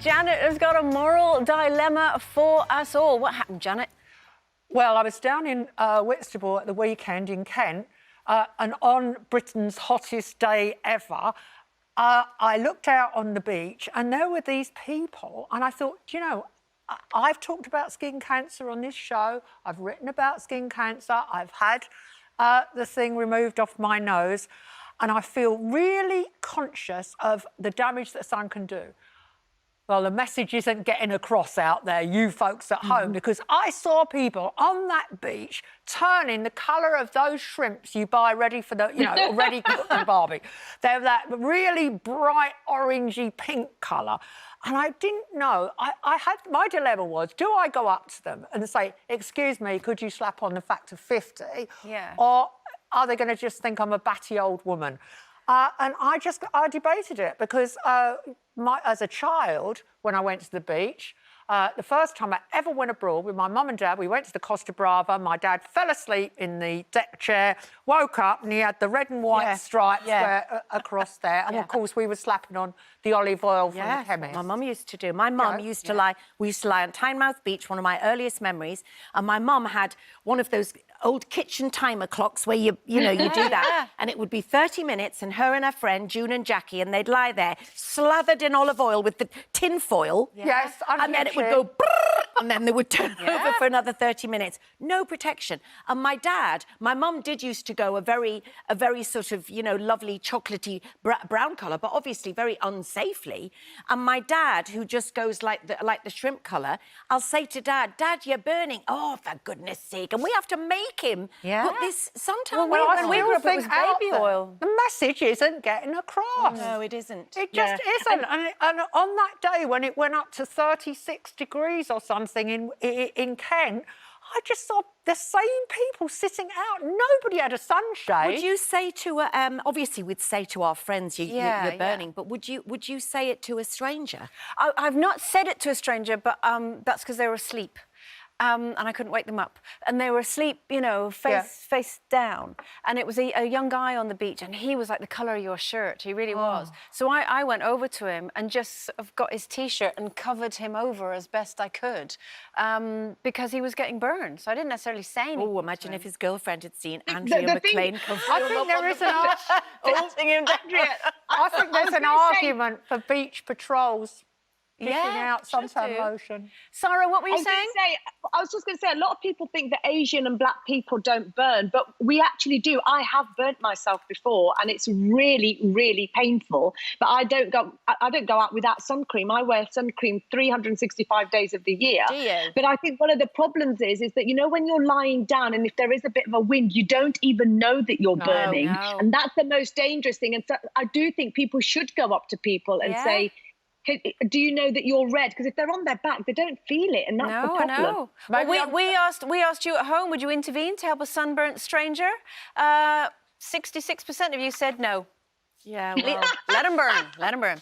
Janet has got a moral dilemma for us all. What happened, Janet? Well, I was down in Whitstable at the weekend in Kent, and on Britain's hottest day ever, I looked out on the beach and there were these people, and I thought, you know, I've talked about skin cancer on this show. I've written about skin cancer. I've had the thing removed off my nose, and I feel really conscious of the damage that sun can do. Well, the message isn't getting across out there, you folks at home, because I saw people on that beach turning the colour of those shrimps you buy ready for the, you know, ready cooked and barbie. They're that really bright orangey pink colour. And I didn't know, my dilemma was, do I go up to them and say, excuse me, could you slap on the factor 50? Yeah. Or are they going to just think I'm a batty old woman? And I debated it because as a child, when I went to the beach, the first time I ever went abroad with my mum and dad, we went to the Costa Brava. My dad fell asleep in the deck chair, woke up, and he had the red and white stripes across there. And, of course, we were slapping on the olive oil from the chemist. My mum used to do. My mum used to lie... We used to lie on Tynemouth Beach, one of my earliest memories, and my mum had one of those old kitchen timer clocks where you do that, and it would be 30 minutes, and her and her friend, June and Jackie, and they'd lie there, slathered in olive oil with the tin foil. Yes, and then it would go... and then they would turn over for another 30 minutes. No protection. And my dad, my mum did used to go a very sort of, you know, lovely chocolatey brown colour, but obviously very unsafely. And my dad, who just goes like the shrimp colour, I'll say to Dad, Dad, you're burning. Oh, for goodness sake. And we have to make him put this sometime. When we grew up, it was baby oil. The message isn't getting across. No, it isn't. It just isn't. And on that day when it went up to 36 degrees or something in Kent, I just saw the same people sitting out. Nobody had a sunshade. Would you say to obviously we'd say to our friends you're burning, but would you say it to a stranger? I've not said it to a stranger, but that's because they were asleep. And I couldn't wake them up. And they were asleep, you know, face down. And it was a young guy on the beach, and he was like the colour of your shirt. He really was. So I went over to him and just sort of got his T-shirt and covered him over as best I could because he was getting burned. So I didn't necessarily say anything. Oh, imagine if his girlfriend had seen Andrea McLean come I think there is I think there's an argument for beach patrols. Out suntan lotion. Sarah, what were you saying? I was just going to say, a lot of people think that Asian and black people don't burn, but we actually do. I have burnt myself before, and it's really, really painful. But I don't go out without sun cream. I wear sun cream 365 days of the year. Do you? But I think one of the problems is that, you know, when you're lying down and if there is a bit of a wind, you don't even know that you're burning. No. And that's the most dangerous thing. And so I do think people should go up to people and say, do you know that you're red? Because if they're on their back, they don't feel it, and that's the problem. No, I know. Well, we asked you at home, would you intervene to help a sunburnt stranger? 66% of you said no. Yeah, well... Let them burn. Let them burn.